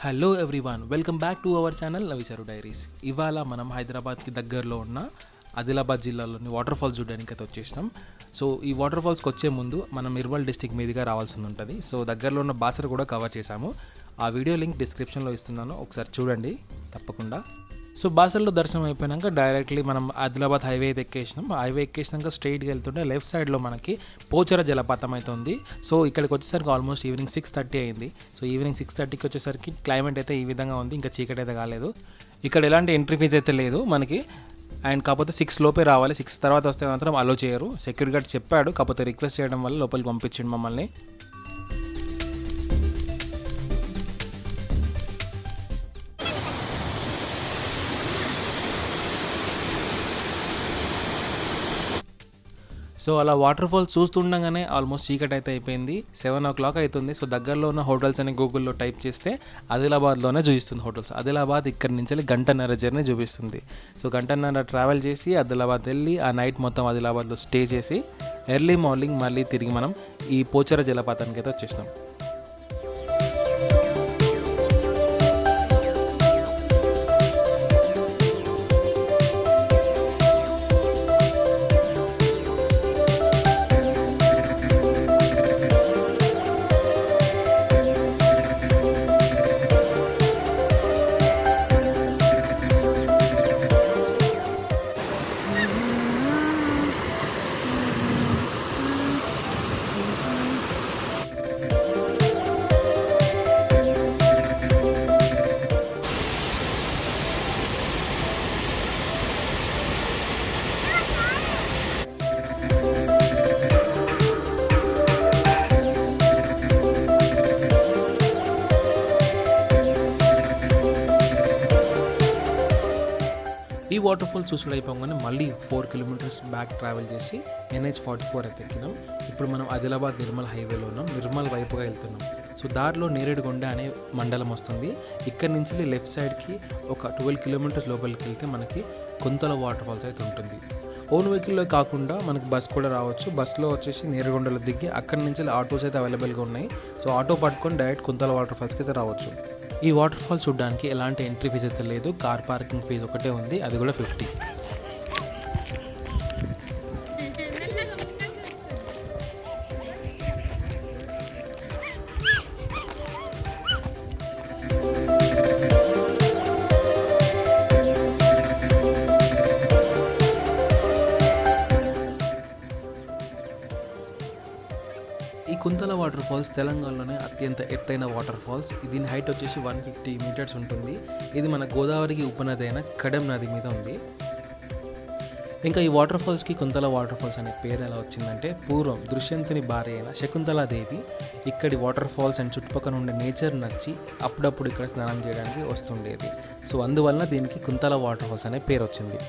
Hello everyone, welcome back to our channel Navisaru diaries. ఇవాళ మనం హైదరాబాద్కి దగ్గరలో ఉన్న ఆదిలాబాద్ జిల్లాలోని వాటర్ ఫాల్స్ చూడడానికి అయితే వచ్చేసినాం. సో ఈ వాటర్ ఫాల్స్కి వచ్చే ముందు మనం నిర్మల్ డిస్టిక్ మీదుగా రావాల్సి ఉంటుంది. సో దగ్గరలో ఉన్న బాసర కూడా కవర్ చేశాము. ఆ వీడియో లింక్ డిస్క్రిప్షన్లో ఇస్తున్నాను, ఒకసారి చూడండి తప్పకుండా. సో బాసర్లో దర్శనం అయిపోయాక డైరెక్ట్లీ మనం ఆదిలాబాద్ హైవే అయితే ఎక్కేసినాం. హైవే ఎక్కేసినాక స్ట్రైట్గా వెళ్తుంటే లెఫ్ట్ సైడ్లో మనకి పోచర జలపాతం అయితే ఉంది. సో ఇక్కడికి వచ్చేసరికి ఆల్మోస్ట్ ఈవినింగ్ 6:30 అయింది. సో ఈవినింగ్ 6:30కి వచ్చేసరికి క్లైమేట్ అయితే ఈ విధంగా ఉంది, ఇంకా చీకటి అయితే కాలేదు. ఇక్కడ ఎలాంటి ఎంట్రీ ఫీజ్ అయితే లేదు మనకి, అండ్ కాకపోతే 6 లోపే రావాలి. 6 తర్వాత వస్తే మాత్రం అలో చేయరు. సెక్యూరిటీ గార్డ్ చెప్పాడు, కాకపోతే రిక్వెస్ట్ చేయడం వల్ల లోపలికి పంపించిండు మమ్మల్ని. సో అలా వాటర్ ఫాల్ చూస్తుండగానే ఆల్మోస్ట్ చీకటి అయితే అయిపోయింది. 7 o'clock అవుతుంది. సో దగ్గరలో ఉన్న హోటల్స్ అని గూగుల్లో టైప్ చేస్తే ఆదిలాబాద్లోనే చూపిస్తుంది హోటల్స్. ఆదిలాబాద్ ఇక్కడి నుంచి గంటన్నర జర్నీ చూపిస్తుంది. సో గంటన్నర ట్రావెల్ చేసి ఆదిలాబాద్ వెళ్ళి ఆ నైట్ మొత్తం ఆదిలాబాద్లో స్టే చేసి ఎర్లీ మార్నింగ్ మళ్ళీ తిరిగి మనం ఈ పోచర జలపాతానికి అయితే వచ్చేస్తాం. ఈ వాటర్ ఫాల్ చూసుడు అయిపోగానే మళ్ళీ 4 kilometers బ్యాక్ ట్రావెల్ చేసి NH44 అయితే ఎక్కినాం. ఇప్పుడు మనం ఆదిలాబాద్ నిర్మల్ హైవేలో ఉన్నాం. నిర్మల్ వైపుగా వెళ్తున్నాం. సో దారిలో నేరేడుగొండ అనే మండలం వస్తుంది. ఇక్కడి నుంచి లెఫ్ట్ సైడ్కి ఒక 12 kilometers లోపలికి వెళ్తే మనకి కొంతల వాటర్ ఫాల్స్ అయితే ఉంటుంది. ఓన్ వెహికల్లో కాకుండా మనకి బస్ కూడా రావచ్చు. బస్సులో వచ్చేసి నేరేడుగొండలో దిగి అక్కడి నుంచి ఆటోస్ అయితే అవైలబుల్గా ఉన్నాయి. సో ఆటో పట్టుకొని డైరెక్ట్ కొంతల వాటర్ ఫాల్స్కి అయితే రావచ్చు. ఈ వాటర్ ఫాల్ చూడడానికి ఎలాంటి ఎంట్రీ ఫీజు అయితే లేదు. కార్ పార్కింగ్ ఫీజు ఒకటే ఉంది, అది కూడా 50. ఈ కుంతల వాటర్ ఫాల్స్ తెలంగాణలోనే అత్యంత ఎత్తైన వాటర్ ఫాల్స్. దీని హైట్ వచ్చేసి 150 meters ఉంటుంది. ఇది మన గోదావరికి ఉపనది అయిన కడెం నది మీద ఉంది. ఇంకా ఈ వాటర్ ఫాల్స్కి కుంతల వాటర్ ఫాల్స్ అనే పేరు ఎలా వచ్చిందంటే, పూర్వం దుష్యంతుని భార్య అయిన శకుంతలాదేవి ఇక్కడి వాటర్ ఫాల్స్ అండ్ చుట్టుపక్కల ఉండే నేచర్ నచ్చి అప్పుడప్పుడు ఇక్కడ స్నానం చేయడానికి వస్తుండేది. సో అందువలన దీనికి కుంతల వాటర్ ఫాల్స్ అనే పేరు వచ్చింది.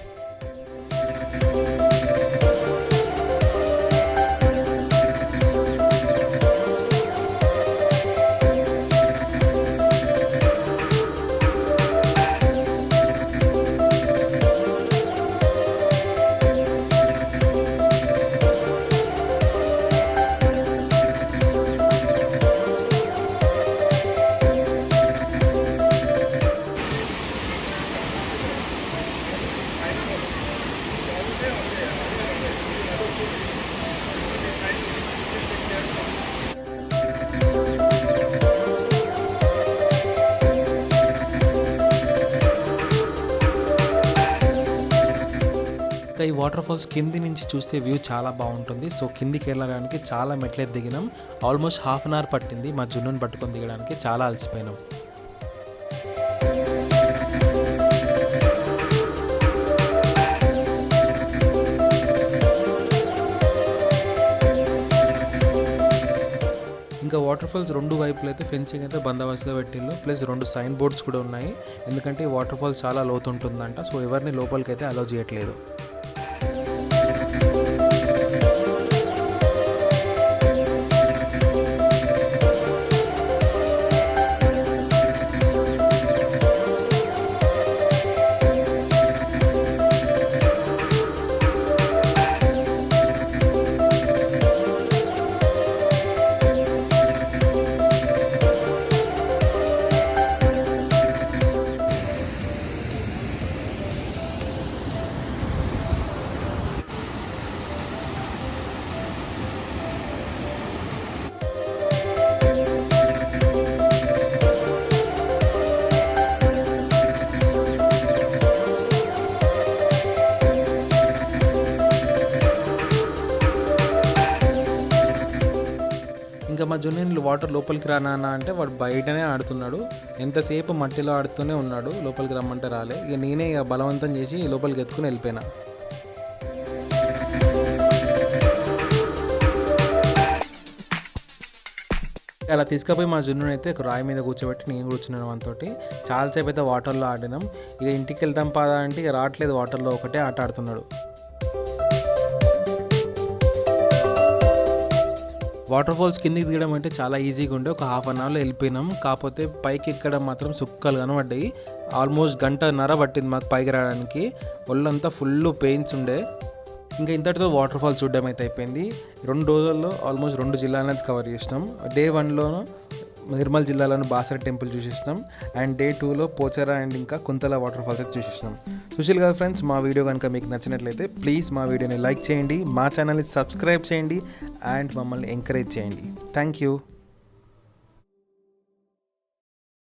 ఈ వాటర్ ఫాల్స్ కింది నుంచి చూస్తే వ్యూ చాలా బాగుంటుంది. సో కిందికి వెళ్ళడానికి చాలా మెట్లే దిగినాం. ఆల్మోస్ట్ 1/2 hour పట్టింది మా జున్నుని పట్టుకొని దిగడానికి. చాలా అలసిపోయినాం. ఇంకా వాటర్ ఫాల్స్ 2 వైపులు అయితే ఫెన్సింగ్ అయితే బందోబస్తుగా పెట్టిళ్ళు. ప్లస్ 2 సైన్ బోర్డ్స్ కూడా ఉన్నాయి. ఎందుకంటే ఈ వాటర్ ఫాల్స్ చాలా లోతు ఉంటుందంట. సో ఎవరిని లోపలికి అయితే అలౌ చేయట్లేదు. మా జున్ను వాటర్ లోపలికి రానా అంటే వాడు బయటనే ఆడుతున్నాడు. ఎంతసేపు మట్టిలో ఆడుతూనే ఉన్నాడు, లోపలికి రమ్మంటే రాలే. ఇక నేనే బలవంతం చేసి లోపలికి ఎత్తుకుని వెళ్ళిపోయినా. అలా తీసుకుపోయి మా జున్నుని అయితే ఒక రాయి మీద కూర్చోబెట్టి నేను కూర్చున్నాను మనతోటి. చాలాసేపు అయితే వాటర్లో ఆడినాం. ఇక ఇంటికి వెళ్తాం పదా అంటే ఇక రావట్లేదు, వాటర్లో ఒకటే ఆట ఆడుతున్నాడు. వాటర్ ఫాల్స్ కిందికి దిగడం అంటే చాలా ఈజీగా ఉండే, ఒక హాఫ్ అన్ అవర్లో వెళ్ళిపోయినాం. కాకపోతే పైకి ఎక్కడం మాత్రం సుక్కలు కనబడ్డాయి. ఆల్మోస్ట్ గంటన్నర పట్టింది మాకు పైకి రావడానికి. ఒళ్ళంతా ఫుల్ పెయిన్స్ ఉండే. ఇంకా ఇంతటితో వాటర్ ఫాల్స్ చూడడం అయితే అయిపోయింది. 2 రోజుల్లో ఆల్మోస్ట్ 2 జిల్లాలను కవర్ చేసినాం. డే 1లో నిర్మల్ జిల్లాలోని బాసర టెంపుల్ చూసేసినాం. అండ్ డే 2లో పోచారా అండ్ ఇంకా కుంతల వాటర్ ఫాల్స్ అయితే చూసేసినాం. చూసారు కదా ఫ్రెండ్స్, మా వీడియో కనుక మీకు నచ్చినట్లయితే ప్లీజ్ మా వీడియోని లైక్ చేయండి, మా ఛానల్ని సబ్స్క్రైబ్ చేయండి అండ్ మమ్మల్ని ఎంకరేజ్ చేయండి. Thank you.